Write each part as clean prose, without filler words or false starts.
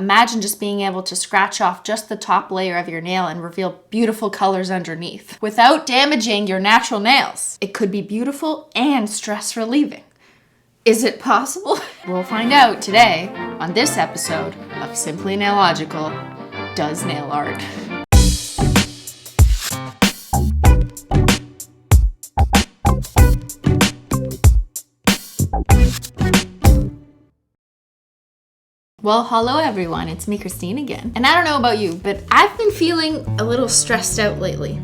Imagine just being able to scratch off just the top layer of your nail and reveal beautiful colors underneath without damaging your natural nails. It could be beautiful and stress relieving. Is it possible? We'll find out today on this episode of Simply Nailogical. Does nail art? Well, hello everyone, it's me, Christine, again. And I don't know about you, but I've been feeling a little stressed out lately.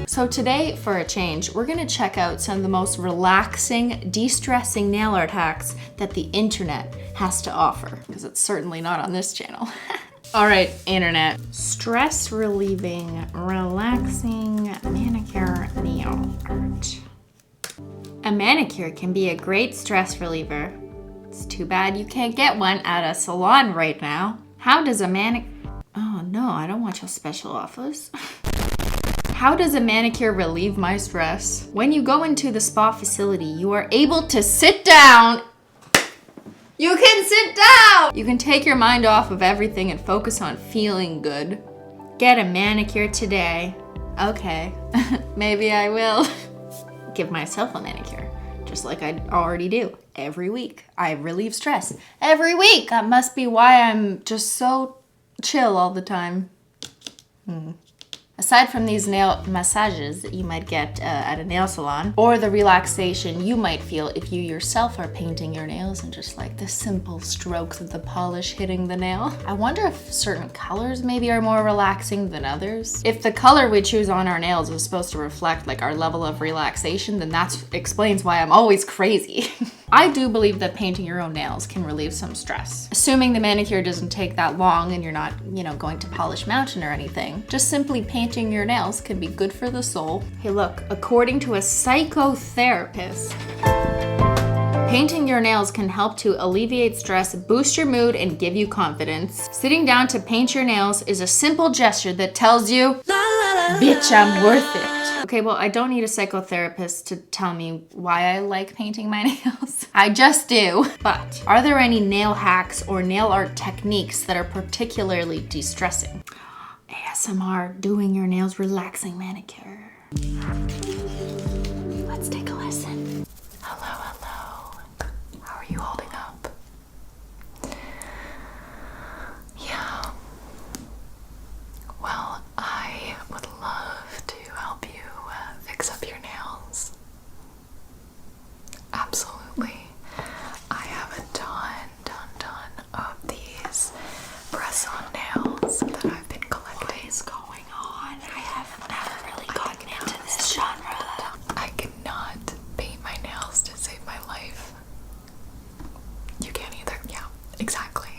So today, for a change, we're gonna check out some of the most relaxing, de-stressing nail art hacks that the internet has to offer, because it's certainly not on this channel. All right, internet. Stress relieving, relaxing manicure nail art. A manicure can be a great stress reliever. It's too bad you can't get one at a salon right now. How does a Oh no, I don't want your special offers. How does a manicure relieve my stress? When you go into the spa facility, you are able to sit down. You can sit down! You can take your mind off of everything and focus on feeling good. Get a manicure today. Okay, maybe I will. Give myself a manicure. Just like I already do every week. I relieve stress every week. That must be why I'm just so chill all the time. Aside from these nail massages that you might get at a nail salon, or the relaxation you might feel if you yourself are painting your nails and just like the simple strokes of the polish hitting the nail, I wonder if certain colors maybe are more relaxing than others. If the color we choose on our nails is supposed to reflect like our level of relaxation, then that explains why I'm always crazy. I do believe that painting your own nails can relieve some stress. Assuming the manicure doesn't take that long and you're not, going to Polish Mountain or anything, just simply painting your nails can be good for the soul. Hey look, according to a psychotherapist, painting your nails can help to alleviate stress, boost your mood, and give you confidence. Sitting down to paint your nails is a simple gesture that tells you, bitch, I'm worth it. Okay, well, I don't need a psychotherapist to tell me why I like painting my nails. I just do. But are there any nail hacks or nail art techniques that are particularly de-stressing? ASMR, doing your nails relaxing manicure. Let's take a listen. Hello. How are you holding up? Yeah. Well, I would love to help you fix up your nails. Absolutely. I have a ton of these press-on nails that I've been collecting. What is going on? I have never really gotten into this genre. I cannot paint my nails to save my life. You can't either. Yeah, exactly.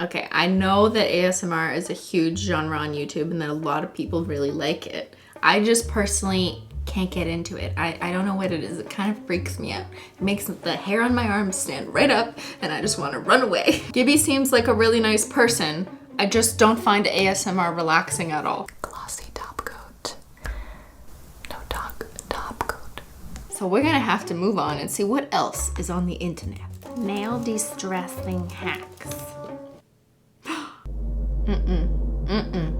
Okay, I know that ASMR is a huge genre on YouTube and that a lot of people really like it. I just personally can't get into it. I don't know what it is. It kind of freaks me out. It makes the hair on my arms stand right up and I just want to run away. Gibby seems like a really nice person. I just don't find ASMR relaxing at all. Glossy top coat. No top coat. So we're gonna have to move on and see what else is on the internet. Nail de-stressing hacks.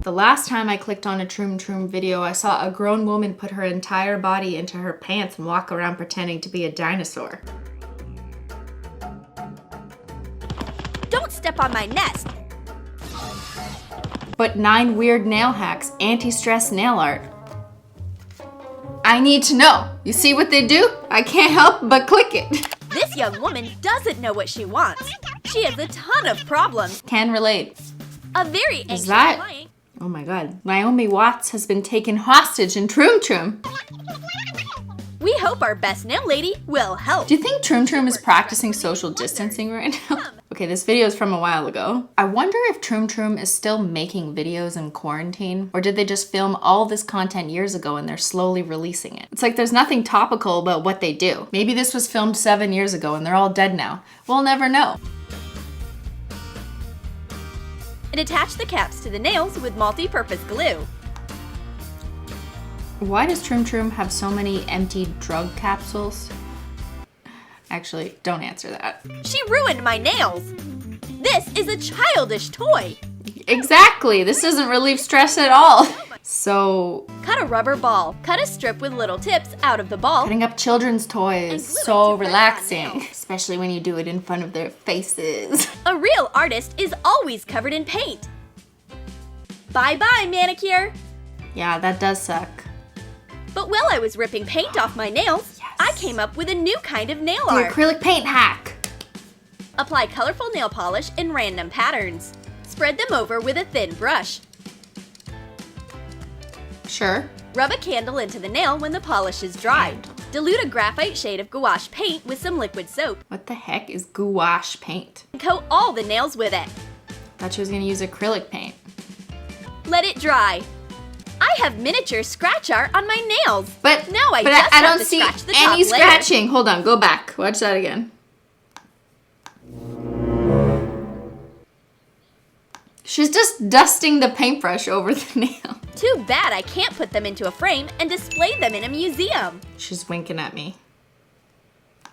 The last time I clicked on a Troom Troom video, I saw a grown woman put her entire body into her pants and walk around pretending to be a dinosaur. Don't step on my nest! But 9 weird nail hacks, anti-stress nail art. I need to know. You see what they do? I can't help but click it. This young woman doesn't know what she wants. She has a ton of problems. Can relate. A very anxious that- client. Oh my god. Naomi Watts has been taken hostage in Troom Troom. We hope our best nail lady will help. Do you think Troom Troom is practicing social distancing right now? Okay, this video is from a while ago. I wonder if Troom Troom is still making videos in quarantine, or did they just film all this content years ago and they're slowly releasing it? It's like there's nothing topical about what they do. Maybe this was filmed 7 years ago and they're all dead now. We'll never know. And attach the caps to the nails with multi-purpose glue. Why does Troom Troom have so many empty drug capsules? Actually, don't answer that. She ruined my nails. This This is a childish toy. Exactly. This doesn't relieve stress at all. So, Cut a rubber ball. Cut a strip with little tips out of the ball. cutting up children's toys And is glue it so to press on relaxing, nails. especially when you do it in front of their faces. A real artist is always covered in paint. Bye-bye, manicure. Yeah, that does suck. But while I was ripping paint off my nails, I came up with a new kind of nail The art. acrylic paint hack. Apply colorful nail polish in random patterns. Spread them over with a thin brush. Sure. Rub a candle into the nail when the polish is dry. Dilute a graphite shade of gouache paint with some liquid soap. What the heck is gouache paint? And coat all the nails with it. Thought she was gonna use acrylic paint. Let it dry. I have miniature scratch art on my nails. But now I but just I have don't to see scratch the any top layer. scratching. Hold on, go back. Watch that again. She's just dusting the paintbrush over the nail. Too bad I can't put them into a frame and display them in a museum. She's winking at me.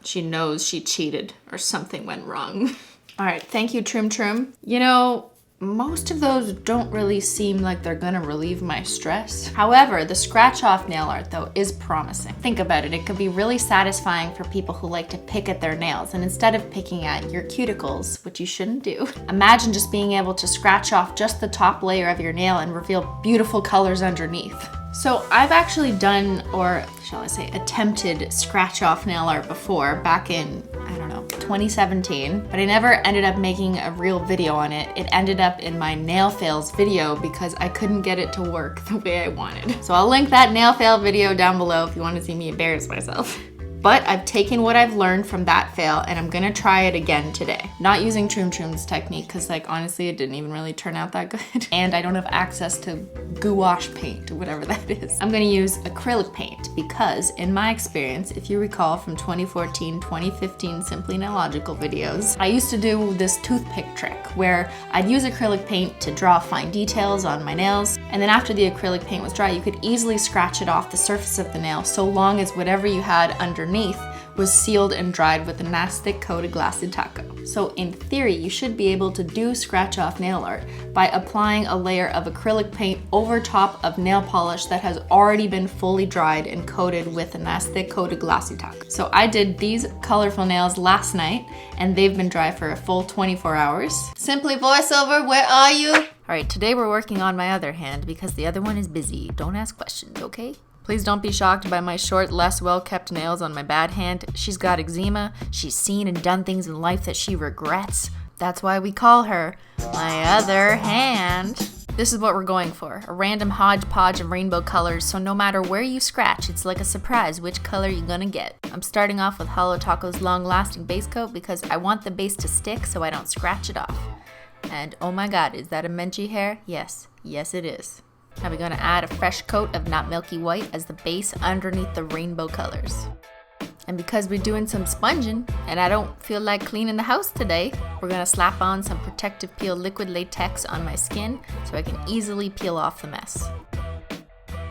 She knows she cheated or something went wrong. All right, thank you, Trim Trim. You know, most of those don't really seem like they're gonna relieve my stress. However, the scratch off nail art though is promising. Think about it, it could be really satisfying for people who like to pick at their nails, and instead of picking at your cuticles, which you shouldn't do, imagine just being able to scratch off just the top layer of your nail and reveal beautiful colors underneath. So I've actually done, or shall I say, attempted scratch off nail art before back in, I don't know, 2017, but I never ended up making a real video on it. It ended up in my nail fails video because I couldn't get it to work the way I wanted. So I'll link that nail fail video down below if you want to see me embarrass myself. But I've taken what I've learned from that fail and I'm gonna try it again today. Not using Trim Trim's technique, because like honestly it didn't even really turn out that good. And I don't have access to gouache paint, or whatever that is. I'm gonna use acrylic paint because in my experience, if you recall from 2014, 2015 Simply Nailogical videos, I used to do this toothpick trick where I'd use acrylic paint to draw fine details on my nails. And then after the acrylic paint was dry, you could easily scratch it off the surface of the nail so long as whatever you had underneath was sealed and dried with a mastic coat of glassy taco. So in theory, you should be able to do scratch off nail art by applying a layer of acrylic paint over top of nail polish that has already been fully dried and coated with a mastic coat of glassy taco. So I did these colorful nails last night and they've been dry for a full 24 hours. Simply voiceover, where are you? All right, today we're working on my other hand because the other one is busy. Don't ask questions, okay? Please don't be shocked by my short, less well-kept nails on my bad hand. She's got eczema. She's seen and done things in life that she regrets. That's why we call her my other hand. This is what we're going for, a random hodgepodge of rainbow colors, so no matter where you scratch, it's like a surprise which color you're gonna get. I'm starting off with Holo Taco's long-lasting base coat because I want the base to stick so I don't scratch it off. And oh my god, is that a Menchie hair? Yes, yes it is. Now we're going to add a fresh coat of Not Milky White as the base underneath the rainbow colors. And because we're doing some sponging and I don't feel like cleaning the house today, we're going to slap on some Protective Peel liquid latex on my skin so I can easily peel off the mess.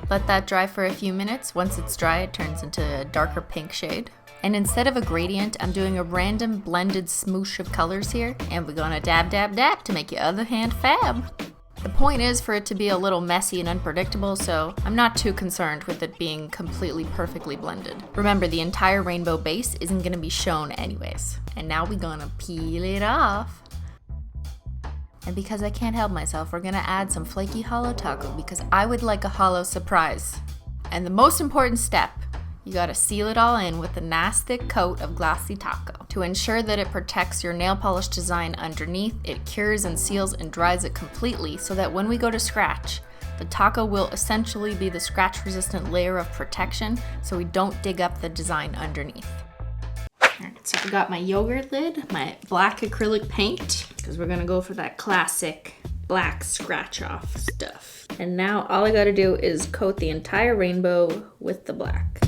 Let that dry for a few minutes. Once it's dry, it turns into a darker pink shade. And instead of a gradient, I'm doing a random blended smoosh of colors here, and we're going to dab dab dab to make your other hand fab. The point is for it to be a little messy and unpredictable, so I'm not too concerned with it being completely perfectly blended. Remember, the entire rainbow base isn't going to be shown anyways. And now we're going to peel it off. And because I can't help myself, we're going to add some flaky Holo Taco because I would like a holo surprise. And the most important step, you gotta seal it all in with a nasty coat of glassy taco. To ensure that it protects your nail polish design underneath, it cures and seals and dries it completely so that when we go to scratch, the taco will essentially be the scratch-resistant layer of protection so we don't dig up the design underneath. Alright, so I got my yogurt lid, my black acrylic paint, because we're gonna go for that classic black scratch-off stuff. And now all I gotta do is coat the entire rainbow with the black.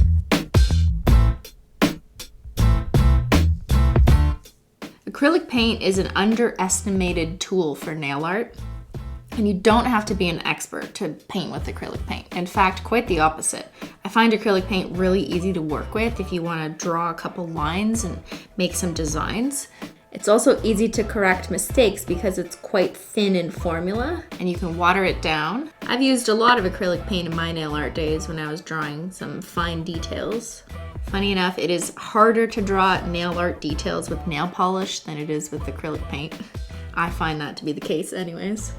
Acrylic paint is an underestimated tool for nail art, and you don't have to be an expert to paint with acrylic paint. In fact, quite the opposite. I find acrylic paint really easy to work with if you want to draw a couple lines and make some designs. It's also easy to correct mistakes because it's quite thin in formula and you can water it down. I've used a lot of acrylic paint in my nail art days when I was drawing some fine details. Funny enough, it is harder to draw nail art details with nail polish than it is with acrylic paint. I find that to be the case anyways.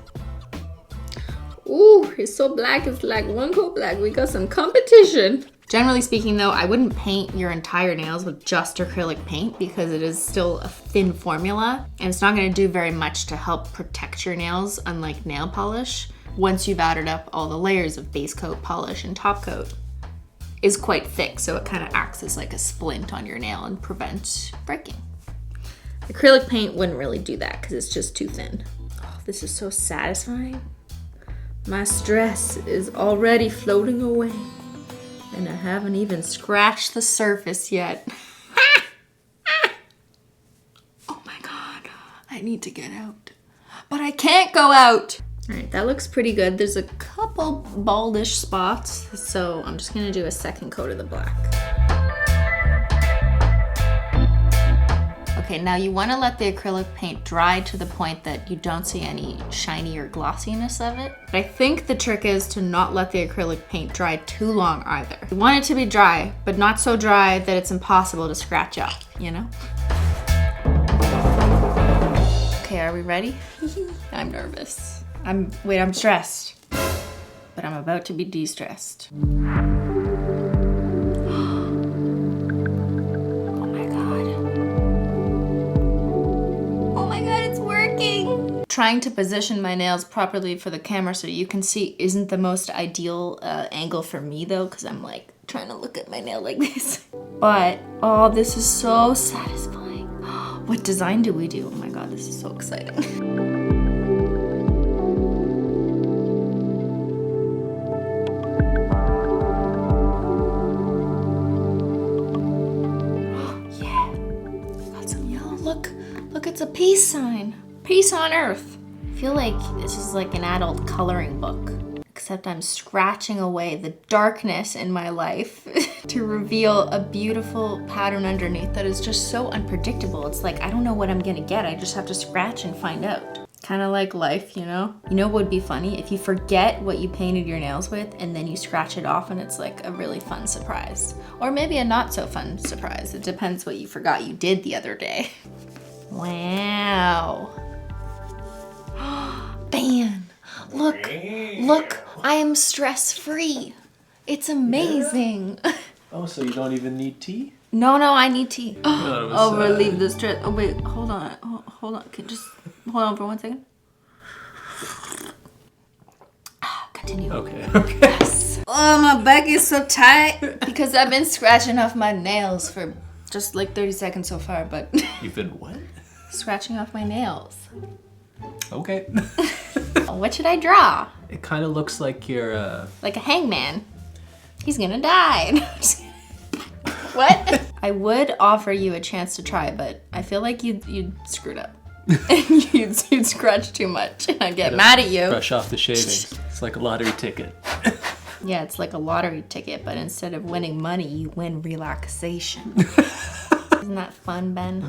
Ooh, it's so black, it's like one coat black. We got some competition. Generally speaking though, I wouldn't paint your entire nails with just acrylic paint because it is still a thin formula and it's not gonna do very much to help protect your nails, unlike nail polish. Once you've added up all the layers of base coat, polish, and top coat, is quite thick, so it kind of acts as like a splint on your nail and prevents breaking. Acrylic paint wouldn't really do that because it's just too thin. Oh, this is so satisfying. My stress is already floating away. And I haven't even scratched the surface yet. Oh my God, I need to get out. But I can't go out. All right, that looks pretty good. There's a couple baldish spots, so I'm just gonna do a second coat of the black. Okay, now you wanna let the acrylic paint dry to the point that you don't see any shiny or glossiness of it. But I think the trick is to not let the acrylic paint dry too long either. You want it to be dry, but not so dry that it's impossible to scratch off, you know? Okay, are we ready? I'm nervous. I'm stressed, but I'm about to be de-stressed. Trying to position my nails properly for the camera so you can see isn't the most ideal angle for me though, because I'm like trying to look at my nail like this. But, oh, this is so satisfying. What design do we do? Oh my God, this is so exciting. Yeah, got some yellow. Look, it's a peace sign. Peace on earth. I feel like this is like an adult coloring book, except I'm scratching away the darkness in my life to reveal a beautiful pattern underneath that is just so unpredictable. It's like, I don't know what I'm gonna get. I just have to scratch and find out. Kind of like life, you know? You know what would be funny? If you forget what you painted your nails with and then you scratch it off and it's like a really fun surprise. Or maybe a not so fun surprise. It depends what you forgot you did the other day. Wow. Ban, look, I am stress-free. It's amazing. Oh, so you don't even need tea? No, I need tea. Oh, relieve the stress. Oh, wait, hold on. Hold on. Just hold on for 1 second. Continue. Okay. Yes. Oh, my back is so tight because I've been scratching off my nails for just like 30 seconds so far, but... You've been what? Scratching off my nails. Okay. What should I draw? It kind of looks like you're like a hangman. He's gonna die. What? I would offer you a chance to try, but I feel like you'd screwed up. And you'd scratch too much, and I'd get mad at you. Brush off the shavings. It's like a lottery ticket. Yeah, it's like a lottery ticket, but instead of winning money, you win relaxation. Isn't that fun, Ben?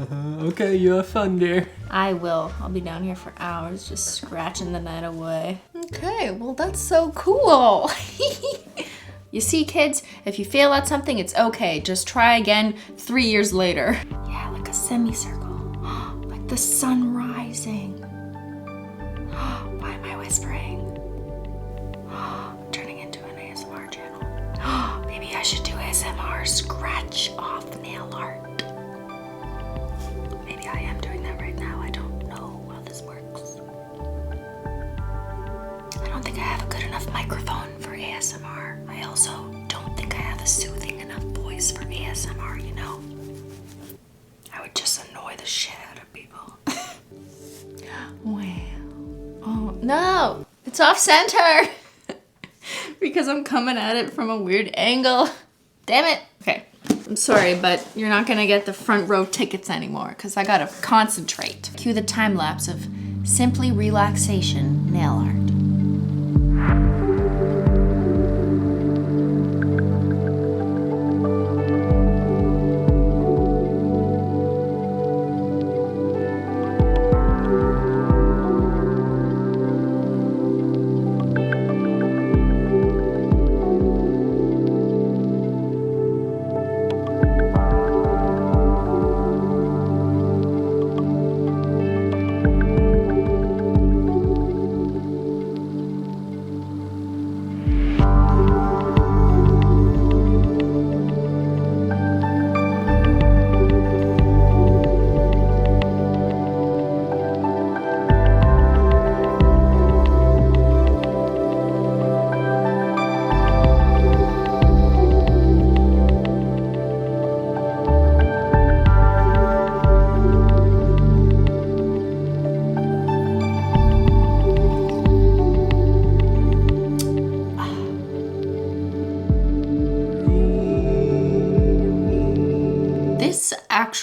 Okay, you have fun, dear. I will. I'll be down here for hours just scratching the night away. Okay, well that's so cool. You see, kids, if you fail at something, it's okay. Just try again 3 years later. Yeah, like a semicircle. Like the sun rising. Why am I whispering? I'm turning into an ASMR channel. Maybe I should do ASMR scratch off nail art. Maybe I am doing that right now. I don't know how this works. I don't think I have a good enough microphone for ASMR. I also don't think I have a soothing enough voice for ASMR, you know? I would just annoy the shit out of people. Wow. Oh, no! It's off center! Because I'm coming at it from a weird angle. Damn it! Okay. I'm sorry, but you're not gonna get the front row tickets anymore because I gotta concentrate. Cue the time lapse of Simply Relaxation nail art.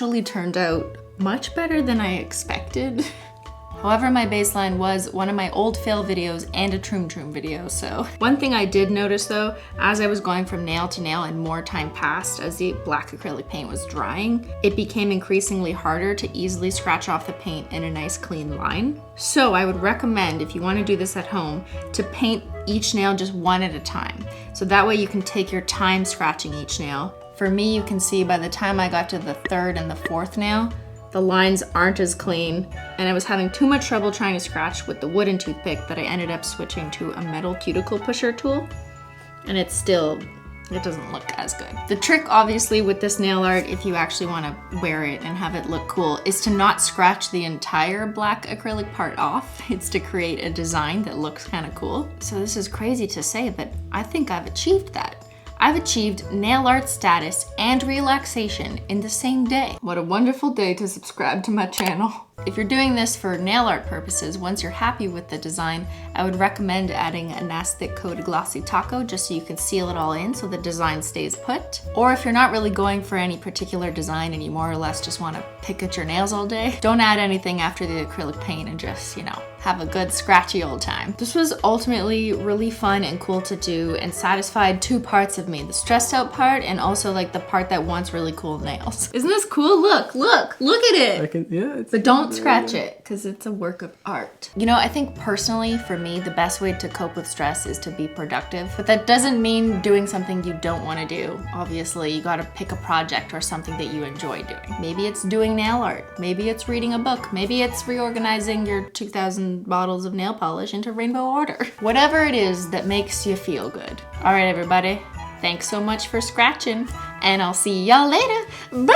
actually turned out much better than I expected. However, my baseline was one of my old fail videos and a Troom Troom video, so. One thing I did notice though, as I was going from nail to nail and more time passed as the black acrylic paint was drying, it became increasingly harder to easily scratch off the paint in a nice clean line. So I would recommend, if you want to do this at home, to paint each nail just one at a time. So that way you can take your time scratching each nail. For me, you can see by the time I got to the third and the fourth nail, the lines aren't as clean, and I was having too much trouble trying to scratch with the wooden toothpick that I ended up switching to a metal cuticle pusher tool, and it doesn't look as good. The trick, obviously, with this nail art, if you actually want to wear it and have it look cool, is to not scratch the entire black acrylic part off. It's to create a design that looks kind of cool. So this is crazy to say, but I think I've achieved that. I've achieved nail art status and relaxation in the same day. What a wonderful day to subscribe to my channel. If you're doing this for nail art purposes, once you're happy with the design, I would recommend adding a Nastic Coated Glossy Taco just so you can seal it all in so the design stays put. Or if you're not really going for any particular design and you more or less just want to pick at your nails all day, don't add anything after the acrylic paint and just, have a good scratchy old time. This was ultimately really fun and cool to do and satisfied two parts of me, the stressed out part and also like the part that wants really cool nails. Isn't this cool? Look at it. But don't scratch it because it's a work of art. I think personally for me, the best way to cope with stress is to be productive, but that doesn't mean doing something you don't want to do. Obviously, you got to pick a project or something that you enjoy doing. Maybe it's doing nail art. Maybe it's reading a book. Maybe it's reorganizing your 2,000 bottles of nail polish into rainbow order. Whatever it is that makes you feel good. All right, everybody. Thanks so much for scratching, and I'll see y'all later. Bye!